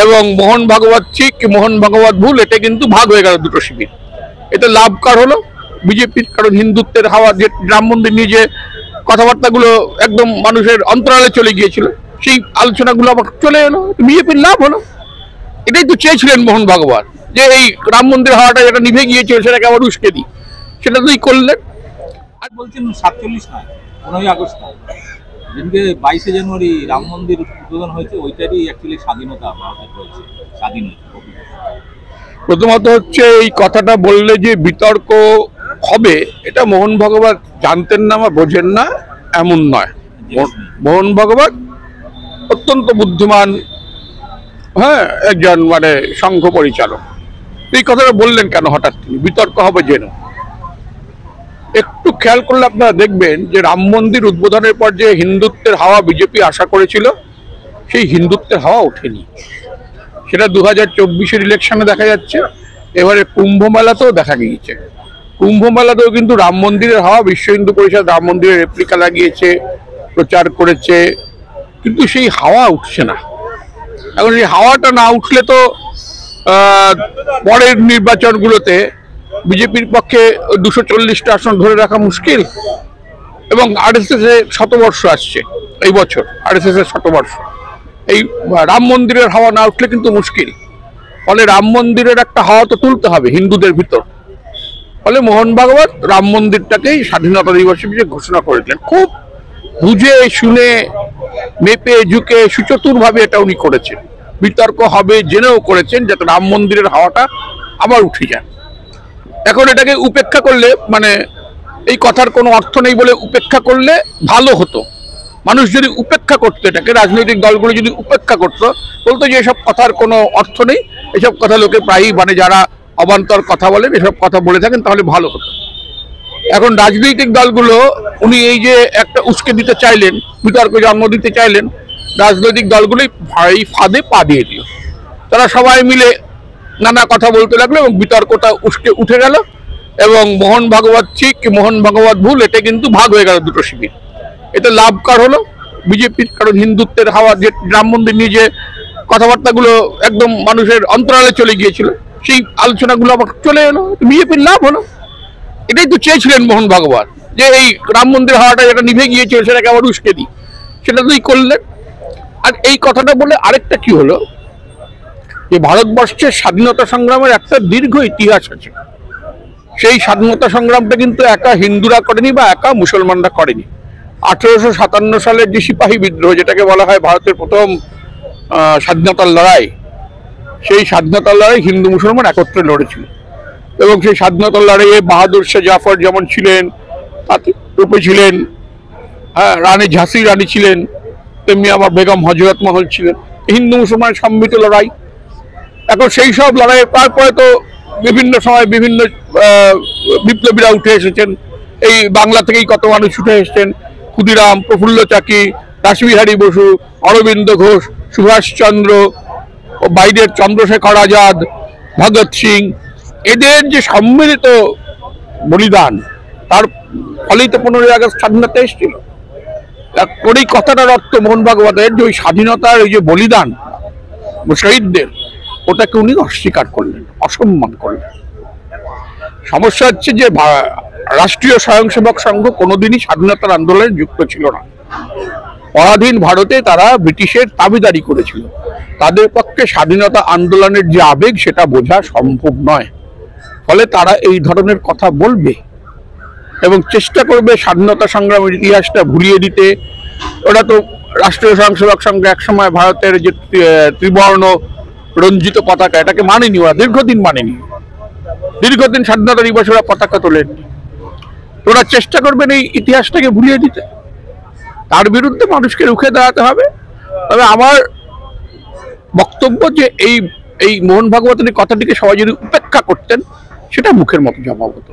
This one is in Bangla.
এবং মোহন ভাগবত ঠিক কি মোহন ভাগবত ভুল, এটা কিন্তু ভাগ হয়ে গেল দুটো শিবির। এটা লাভ কার হলো? বিজেপির। কারণ হিন্দুত্বের হাওয়া, যে রাম মন্দির নিয়ে যে কথাবার্তাগুলো একদম মানুষের অন্তরালে চলে গিয়েছিল, সেই আলোচনাগুলো আবার চলে এলো, বিজেপির লাভ হলো। এটাই তো চেয়েছিলেন মোহন ভাগবত, যে এই রাম মন্দির হাওয়াটা যেটা নিভে গিয়েছিল সেটাকে আবার উস্কে দিই, সেটা তুই করলেন। আর বলছেন 47 নয়, 15ই আগস্ট নয়, যেদিনকে 22শে জানুয়ারি রাম মন্দির উদ্বোধন হয়েছে ওইটারই অ্যাকচুয়ালি স্বাধীনতা ভারতের হয়েছে, স্বাধীনতা। প্রথমত হচ্ছে এই কথাটা বললে যে বিতর্ক হবে, এটা মোহন ভাগবত জানতেন না বা বোঝেন না এমন নয়। মোহন ভাগবত অত্যন্ত বুদ্ধিমান, হ্যাঁ, একজন মানে সংঘ পরিচালক। এই কথাটা বললেন কেন হঠাৎ? বিতর্ক হবে যেন। একটু খেয়াল করলে আপনারা দেখবেন যে রাম মন্দির উদ্বোধনের পর যে হিন্দুত্বের হাওয়া বিজেপি আশা করেছিল, সেই হিন্দুত্বের হাওয়া ওঠেনি। সেটা 2024-এর ইলেকশনে দেখা যাচ্ছে, এবারে কুম্ভ মেলাতেও দেখা গিয়েছে। কুম্ভ মেলাতেও কিন্তু রাম মন্দিরের হাওয়া, বিশ্ব হিন্দু পরিষদ রাম মন্দিরের রেপ্লিকা লাগিয়েছে, প্রচার করেছে, কিন্তু সেই হাওয়া উঠছে না। এখন এই হাওয়াটা না উঠলে তো পরের নির্বাচনগুলোতে বিজেপির পক্ষে 240টা আসন ধরে রাখা মুশকিল। এবং আরএসএস এর শতবর্ষ আসছে এই বছর, আরএসএস এর শতবর্ষ। এই রাম মন্দিরের হাওয়া না উঠলে কিন্তু মুশকিল। ফলে রাম মন্দিরের একটা হাওয়া তো তুলতে হবে হিন্দুদের ভিতর। ফলে মোহন ভাগবত রাম মন্দিরটাকেই স্বাধীনতা দিবস হিসেবে ঘোষণা করেছিলেন। খুব বুঝে শুনে মেপে ঝুঁকে সুচতুরভাবে এটা উনি করেছেন। বিতর্ক হবে জেনেও করেছেন, যাতে রাম মন্দিরের হাওয়াটা আবার উঠে যায়। এখন এটাকে উপেক্ষা করলে, মানে এই কথার কোনো অর্থ নেই বলে উপেক্ষা করলে ভালো হতো। মানুষ যদি উপেক্ষা করতো, এটাকে রাজনৈতিক দলগুলো যদি উপেক্ষা করতো, বলতো যে এসব কথার কোনো অর্থ নেই, এসব কথা লোকে প্রায়ই, মানে যারা অবান্তর কথা বলেন, এসব কথা বলে থাকেন, তাহলে ভালো হতো। এখন রাজনৈতিক দলগুলো, উনি এই যে একটা উস্কে দিতে চাইলেন, বিতর্ক জন্ম দিতে চাইলেন, রাজনৈতিক দলগুলোই এই ফাঁদে পা দিয়ে দিল। তারা সবাই মিলে নানা কথা বলতে লাগলো এবং বিতর্কটা উঠে গেল। এবং মোহন ভাগবত ঠিক কি মোহন ভাগবত ভুল, এটা কিন্তু ভাগ হয়ে গেল দুটো শিবির। এটা লাভ কার হলো? বিজেপির। কারণ হিন্দুত্বের হাওয়া, যে রাম মন্দির নিয়ে যে কথাবার্তাগুলো একদম মানুষের অন্তরালে চলে গিয়েছিল, সেই আলোচনাগুলো আবার চলে এলো, বিজেপির লাভ হলো। এটাই তো চেয়েছিলেন মোহন ভাগবত, যে এই রাম মন্দির হাওয়াটা যেটা নিভে গিয়েছিল সেটাকে আবার উস্কে দিই, সেটা তুই করলেন। আর এই কথাটা বলে আরেকটা কি হলো, যে ভারতবর্ষের স্বাধীনতা সংগ্রামের একটা দীর্ঘ ইতিহাস আছে। সেই স্বাধীনতা সংগ্রামটা কিন্তু একা হিন্দুরা করেনি বা একা মুসলমানরা করেনি। 1857 সালের যে সিপাহী বিদ্রোহ, যেটাকে বলা হয় ভারতের প্রথম স্বাধীনতার লড়াই, সেই স্বাধীনতার লড়াই হিন্দু মুসলমান একত্রে লড়েছিল। এবং সেই স্বাধীনতার লড়াইয়ে বাহাদুর শাহ জাফর যেমন ছিলেন, তাতে রূপে ছিলেন, হ্যাঁ, রানী ঝাঁসি রানী ছিলেন, তেমনি আবার বেগম হজরত মহল ছিলেন। হিন্দু মুসলমানের সম্মিলিত লড়াই। এখন সেই সব লড়াইয়ের তারপরে তো বিভিন্ন সময় বিভিন্ন বিপ্লবীরা উঠে এসেছেন। এই বাংলা থেকেই কত মানুষ উঠে এসেছেন, ক্ষুদিরাম, প্রফুল্ল চাকি, রাসবিহারী বসু, অরবিন্দ ঘোষ, সুভাষচন্দ্র, বাইরের চন্দ্রশেখর আজাদ, ভগৎ সিং, এদের যে সম্মিলিত বলিদান, তার ফলেই তো 15ই আগস্ট স্বাধীনতা এসেছিল। ওই কথাটার অর্থ মোহন ভাগবতের, যে ওই স্বাধীনতার ওই যে বলিদান শহীদদের, ওটাকে উনি অস্বীকার করলেন, অসম্মান করলেন। সমস্যা হচ্ছে যে রাষ্ট্রীয় স্বয়ংসেবক সংঘ কোনোদিনই স্বাধীনতার আন্দোলনে যুক্ত ছিল না। পরাধীন ভারতে তারা ব্রিটিশের দাবিদারি করেছিল। তাদের পক্ষে স্বাধীনতা আন্দোলনের যে আবেগ, সেটা বোঝা সম্ভব নয়। ফলে তারা এই ধরনের কথা বলবে এবং চেষ্টা করবে স্বাধীনতা সংগ্রামের ইতিহাসটা ভুলিয়ে দিতে। ওরা তো রাষ্ট্রীয় স্বয়ংসেবক সংঘ একসময় ভারতের যে ত্রিবর্ণ রঞ্জিত পতাকা, এটাকে মানেনি, ওরা দীর্ঘদিন মানেনি। দীর্ঘদিন স্বাধীনতা দিবসে ওরা পতাকা তোলেননি। ওরা চেষ্টা করবেন এই ইতিহাসটাকে ভুলিয়ে দিতে। তার বিরুদ্ধে মানুষকে রুখে দাঁড়াতে হবে। তবে আমার বক্তব্য যে এই মোহন ভাগবতের কথাটিকে সবাই যদি উপেক্ষা করতেন, সেটা মুখের মতো জবাব হতো।